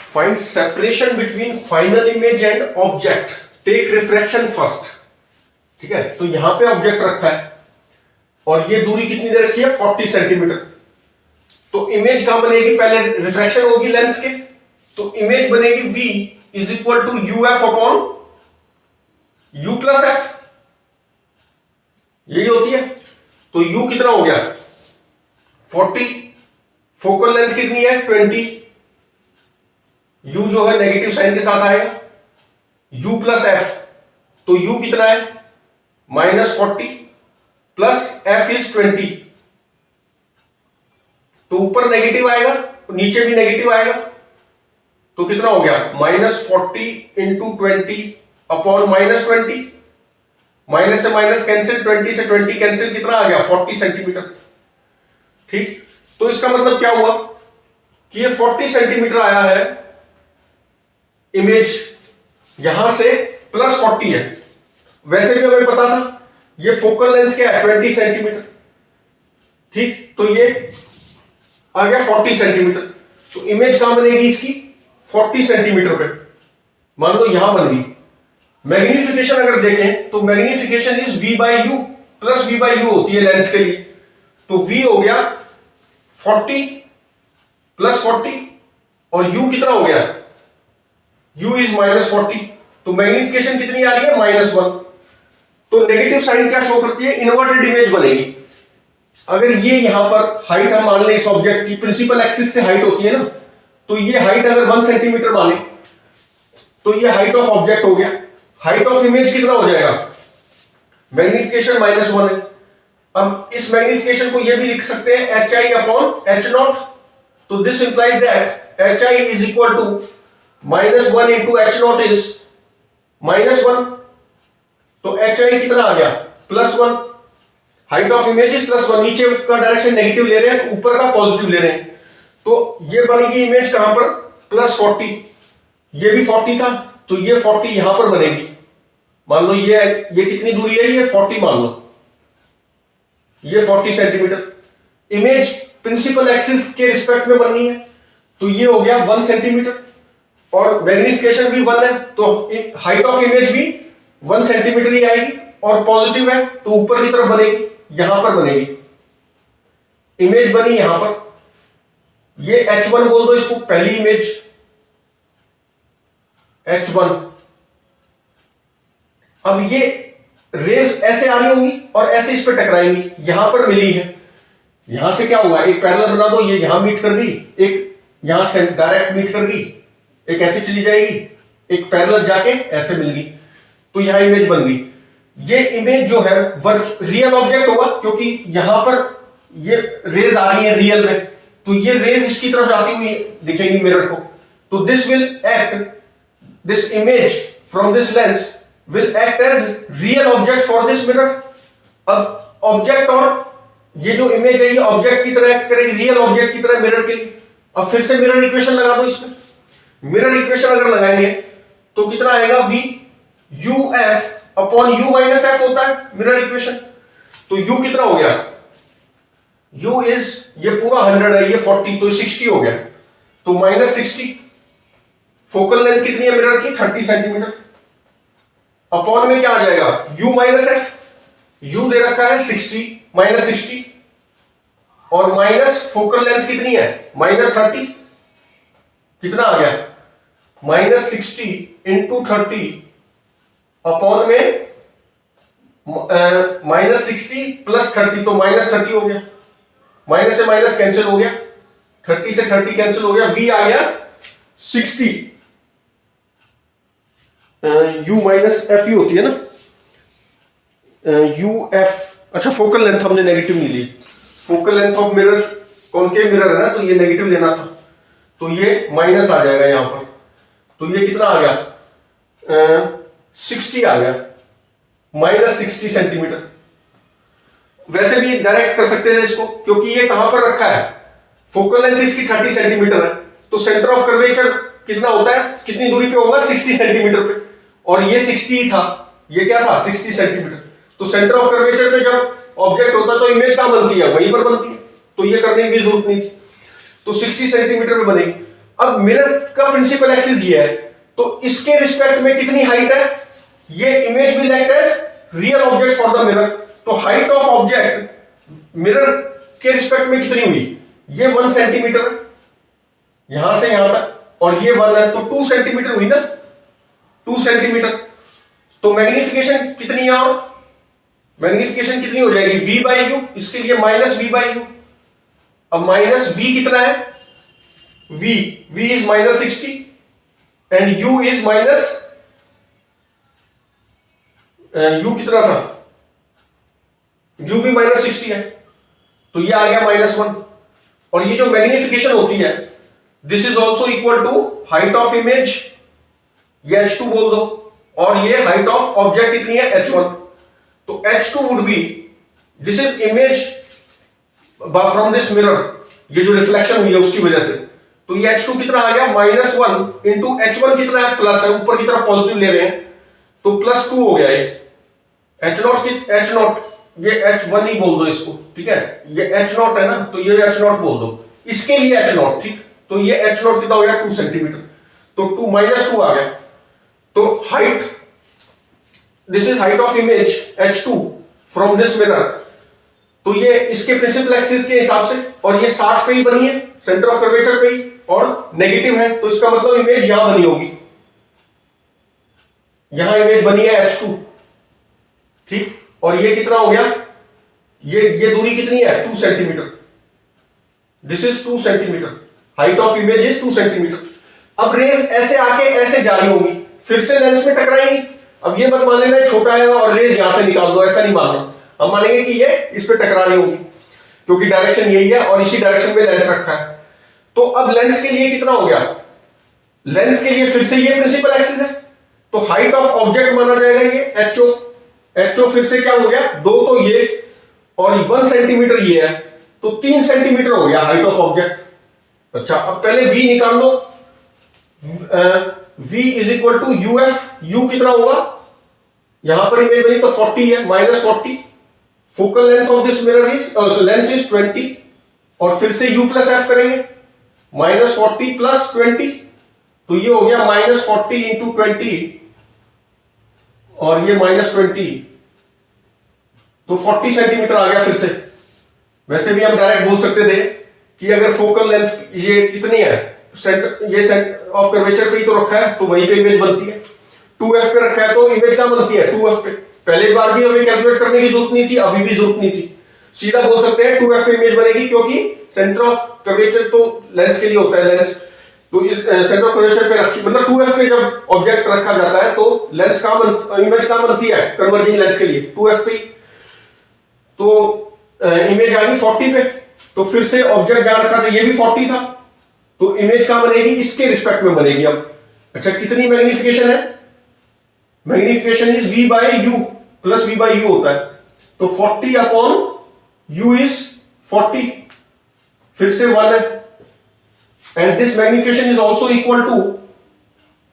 Find separation between final image and object, take refraction first. ठीक है, तो यहां पे ऑब्जेक्ट रखा है और ये दूरी कितनी दे रखी है 40 सेंटीमीटर। तो इमेज कहां बनेगी, पहले रिफ्रैक्शन होगी लेंस के, तो इमेज बनेगी v is equal to u f upon u plus f, यही होती है। तो u कितना हो गया 40, फोकल लेंथ कितनी है 20, u जो है नेगेटिव साइन के साथ आएगा, u प्लस एफ, तो u कितना है -40 प्लस f इज 20, तो ऊपर नेगेटिव आएगा नीचे भी नेगेटिव आएगा, तो कितना हो गया -40 इंटू 20 अपॉन -20, माइनस से माइनस कैंसिल, 20 से 20 कैंसिल, कितना आ गया 40 सेंटीमीटर। ठीक, तो इसका मतलब क्या हुआ कि ये 40 सेंटीमीटर आया है इमेज, यहां से प्लस 40 है। वैसे भी हमें पता था ये फोकल लेंथ क्या है 20 सेंटीमीटर। ठीक, तो ये आ गया 40 सेंटीमीटर, तो इमेज कहां बनेगी इसकी 40 सेंटीमीटर पे, मान लो यहां बन गई। मैग्निफिकेशन अगर देखें तो magnification is v by you plus v by you होती है लेंस के लिए, तो v हो गया 40 प्लस 40 और u कितना हो गया u इज -40, तो मैग्निफिकेशन कितनी आ रही है -1। तो नेगेटिव साइन क्या शो करती है, इन्वर्टेड इमेज बनेगी। अगर ये यहां पर हाइट हम मान लें इस ऑब्जेक्ट की, प्रिंसिपल एक्सिस से हाइट होती है ना, तो ये हाइट अगर 1 सेंटीमीटर माने तो ये हाइट ऑफ ऑब्जेक्ट हो गया, हाइट ऑफ इमेज कितना हो जाएगा मैग्निफिकेशन -1 है। अब इस मैग्निफिकेशन को ये भी लिख सकते हैं HI अपॉन H0, तो this implies that HI is equal to -1 into H0 is -1, तो HI कितना आ गया +1, हाइट ऑफ इमेज इज +1, नीचे का डायरेक्शन नेगेटिव ले रहे हैं तो ऊपर का पॉजिटिव ले रहे हैं, तो ये बनेगी इमेज कहां पर +40, ये भी 40 था तो ये 40 यहां पर बनेगी। मान लो ये कितनी दूरी है, ये 40 मान लो, ये 40 सेंटीमीटर। इमेज प्रिंसिपल एक्सिस के रिस्पेक्ट में बननी है, तो ये हो गया 1 सेंटीमीटर और मैग्निफिकेशन भी 1 है, तो हाइट ऑफ इमेज भी 1 सेंटीमीटर ही आएगी और पॉजिटिव है तो ऊपर की तरफ बनेगी, यहां पर बनेगी। इमेज बनी यहां पर, ये H1 बोल दो इसको, पहली इमेज H1। अब ये रेज ऐसे आ रही होंगी और ऐसे इस पे टकराएंगी, यहां पर मिली है, यहां से क्या हुआ एक पैरेलल बना दो, ये यहां मीट कर गई, एक यहां से डायरेक्ट मीट कर गई, एक ऐसे चली जाएगी, एक पैरेलल जाके ऐसे मिल गई, तो यहां इमेज बन गई। ये इमेज जो है रियल ऑब्जेक्ट होगा क्योंकि यहां पर ये रेज आ रही है रियल में, तो ये रेज इसकी तरफ जाती हुई दिखेंगी मिरर को, तो this will act, this image from this lens will act as real object for this mirror. अब ऑब्जेक्ट और ये जो इमेज है ये ऑब्जेक्ट की तरह एक्ट करेगी, रियल ऑब्जेक्ट की तरह मिरर के लिए। अब फिर से मिरर इक्वेशन लगा दो इसमें, मिरर इक्वेशन अगर लगाएंगे तो कितना आएगा v u f upon u minus F होता है मिरर इक्वेशन, तो u कितना हो गया, u इज ये पूरा 100 है, ये 40 तो 60 हो गया, तो -60। फोकल लेंथ कितनी है मिरर की 30 सेंटीमीटर, अपॉन में क्या आ जाएगा u माइनस एफ, u दे रखा है 60 -60 और माइनस फोकल लेंथ कितनी है -30, कितना आ गया -60 इंटू 30 अपॉन में -60 प्लस 30, तो -30 हो गया, माइनस से माइनस कैंसिल हो गया, 30 से 30 कैंसिल हो गया, v आ गया 60, u माइनस एफ ही होती है ना, u f। अच्छा फोकल लेंथ हमने नेगेटिव नहीं ली, focal length of mirror concave mirror है ना, तो ये नेगेटिव लेना था, तो ये माइनस आ जाएगा यहां पर, तो ये कितना आ गया 60 आ गया, -60 सेंटीमीटर। वैसे भी डायरेक्ट कर सकते हैं इसको क्योंकि ये कहां पर रखा है, फोकल लेंथ इसकी 30 सेंटीमीटर है, तो सेंटर ऑफ कर्वेचर कितना होता है, कितनी दूरी पे होगा 60 सेंटीमीटर पे, और ये 60 ही था, ये क्या था 60 सेंटीमीटर, तो सेंटर ऑफ कर्वेचर पे जब ऑब्जेक्ट होता है तो इमेज कहां बनती है, वहीं पर बनती है, तो ये करने की जरूरत नहीं थी, तो 60 सेंटीमीटर पे बनेगी। अब मिरर का प्रिंसिपल एक्सिस ये है, तो इसके रिस्पेक्ट में कितनी हाइट है, ये image will act as real object for the mirror. तो हाइट ऑफ ऑब्जेक्ट मिरर के रिस्पेक्ट में कितनी हुई, ये 1 सेंटीमीटर है यहां से यहां तक, और ये 1 है, तो 2 सेंटीमीटर हुई ना, 2 सेंटीमीटर। तो मैग्निफिकेशन कितनी है, और मैग्निफिकेशन कितनी हो जाएगी, v बाई यू, इसके लिए माइनस v बाई यू। अब माइनस v कितना है, v is minus 60 and u is minus, u कितना था, u भी माइनस 60 है, तो ये आ गया -1। और ये जो मैग्निफिकेशन होती है, this is also equal to height of image, ये h2 बोल दो, और ये हाइट ऑफ ऑब्जेक्ट कितनी है, h1। तो h2 would be, this is image from this mirror, ये जो रिफ्लेक्शन हुई है उसकी वजह से, तो ये h2 कितना आ गया, -1 इंटू h1 कितना है, प्लस है, ऊपर की तरफ पॉजिटिव ले रहे हैं, तो +2 हो गया ये h0, ये h1 ही बोल दो इसको, ठीक है, ये h0 है ना, तो ये h0 बोल दो, इसके लिए h0, ठीक, तो ये h0 कितना हो गया, 2 सेंटीमीटर, तो -2 आ गया। तो height, this is height of image h2 from this mirror, तो ये इसके प्रिंसिपल एक्सिस के हिसाब से, और ये 60 पे ही बनी है, सेंटर ऑफ कर्वेचर पे ही, और नेगेटिव है, तो इसका मतलब इमेज यहां बनी होगी, यहां इमेज बनी है h2, ठीक, और ये कितना हो गया, ये दूरी कितनी है, 2 centimetre, this is 2 centimetre, height of image is 2 centimetre. अब रेज ऐसे आके ऐसे जा रही होगी, फिर से लेंस में टकराएंगी। अब ये मत मान लेना छोटा है और रेज यहां से निकाल दो, ऐसा नहीं मानना, हम मानेंगे कि ये इस पे टकरा रही होगी, क्योंकि डायरेक्शन यही है और इसी डायरेक्शन में लेंस रखा है। तो अब लेंस के लिए कितना हो गया, लेंस के लिए फिर से ये प्रिंसिपल एक्सिस है, तो हाइट ऑफ ऑब्जेक्ट माना जाएगा ये HO फिर से क्या हो गया, 2 तो ये और 1 सेंटीमीटर ये है, तो 3 सेंटीमीटर हो गया हाइट ऑफ ऑब्जेक्ट। अच्छा, अब पहले v निकाल लो, v is equal to uf, u कितना होगा, यहां पर इमेज बनी तो 40 है, -40, focal length of this mirror is lens is 20, और फिर से u प्लस f करेंगे, -40 प्लस 20, तो ये हो गया -40 इंटू 20, और ये -20, तो 40 सेंटीमीटर आ गया फिर से। वैसे भी हम डायरेक्ट बोल सकते थे कि अगर फोकल लेंथ ये कितनी है, ये सेंटर ऑफ कर्वेचर पे ही तो रखा है, तो वहीं पे इमेज बनती है, 2f पे रखा है तो इमेज क्या बनती है, 2f पे। पहले बार भी हमें कैलकुलेट करने की जरूरत नहीं थी, अभी भी जरूरत नहीं थी, सीधा बोल सकते हैं 2f पे इमेज बनेगी, क्योंकि सेंटर ऑफ कर्वेचर तो लेंस के लिए होता है, लेंस तो सेंटर ऑफ कर्वेचर पे रखी, मतलब 2f पे जब ऑब्जेक्ट रखा जाता है तो लेंस का इमेज कहां बनती है, कन्वर्जिंग लेंस के लिए 2f पे। तो इमेज आ गई 40 पे, तो फिर से ऑब्जेक्ट जहां रखा था ये भी 40 था, तो इमेज कहां बनेगी, इसके रिस्पेक्ट में बनेगी। अब अच्छा, कितनी मैग्निफिकेशन है, magnification is v by you plus v by you होता है, तो 40 अपॉन u इज 40, फिर से 1 है, and this magnification is also equal to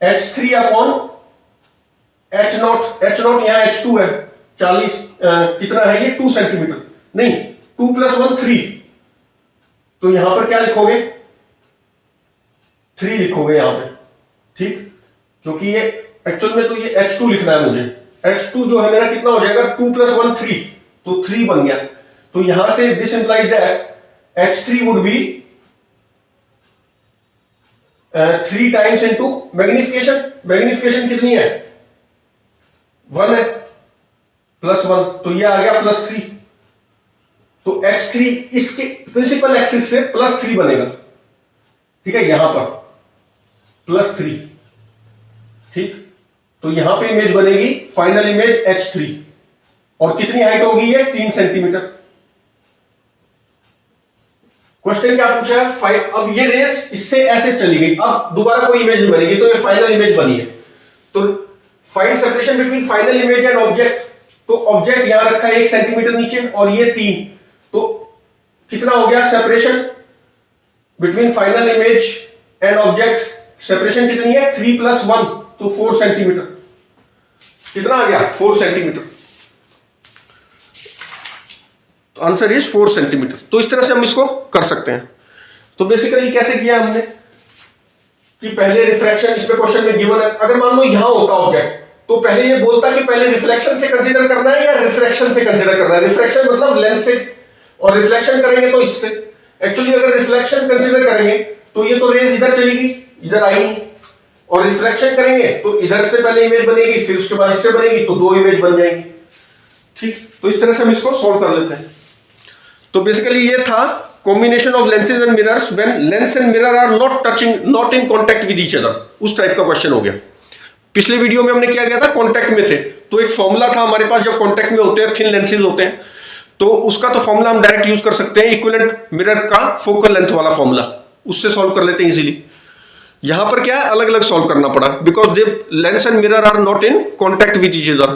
h3 upon h0 यहां h2 है, 40 कितना है ये, 2 सेंटीमीटर, नहीं 2 + 1 3, तो यहां पर क्या लिखोगे, 3 लिखोगे यहां पे, ठीक, क्योंकि ये एक्चुअल में तो ये h2 लिखना है मुझे, h2 जो है मेरा कितना हो जाएगा, 2 + 1 3, तो 3 बन गया। तो यहां से this implies that h3 would be 3 times into magnification कितनी है, 1 है, +1, तो ये आ गया +3, तो h3 इसके प्रिंसिपल एक्सिस से +3 बनेगा, ठीक है, यहां पर +3, ठीक, तो यहां पे इमेज बनेगी फाइनल इमेज h3, और कितनी हाइट होगी ये, 3 सेंटीमीटर। क्वेश्चन क्या पूछा है, अब ये रेस इससे ऐसे चली गई, अब दोबारा कोई इमेज नहीं बनेगी, तो ये फाइनल इमेज बनी है। तो find separation between final image and object, तो ऑब्जेक्ट यहां रखा है 1 सेंटीमीटर नीचे, और ये 3, तो कितना हो गया separation between final image and object, separation कितनी है, 3 + 1, तो 4 सेंटीमीटर, कितना आ गया, 4 सेंटीमीटर, तो आंसर इज 4 सेंटीमीटर। तो इस तरह से हम इसको कर सकते हैं। तो बेसिकली कैसे किया हमने, कि पहले रिफ्रैक्शन, इसमें क्वेश्चन में गिवन है, अगर मान लो यहां होता ऑब्जेक्ट तो पहले ये बोलता कि पहले रिफ्लेक्शन से कंसीडर करना है या रिफ्रैक्शन से कंसीडर करना है। रिफ्रैक्शन मतलब लेंस से, और रिफ्लेक्शन करेंगे तो इससे। एक्चुअली अगर रिफ्लेक्शन कंसीडर करेंगे तो ये तो रेज इधर चलेगी, इधर आएगी, और रिफ्लेक्शन करेंगे तो इधर से पहले इमेज बनेगी, फिर उसके बाद इससे बनेगी, तो दो इमेज बन जाएंगी। ठीक, तो इस तरह से हम इसको सॉल्व कर लेते हैं। तो बेसिकली ये था combination of lenses and mirrors when lens and mirror are not touching, not in contact with each other, उस टाइप का क्वेश्चन हो गया। पिछले वीडियो में हमने क्या किया था, कॉन्टैक्ट में थे, तो एक फॉर्मूला था हमारे पास, जब कॉन्टैक्ट में होते हैं, थिन लेंसेज होते हैं, तो उसका तो फॉर्मूला हम डायरेक्ट यूज कर सकते हैं, इक्विवेलेंट मिरर का फोकल लेंथ वाला फॉर्मूला, उससे सॉल्व कर लेते हैं इजीली। यहां पर क्या है, अलग अलग सॉल्व करना पड़ा, because the lens and mirror are not in contact with each other.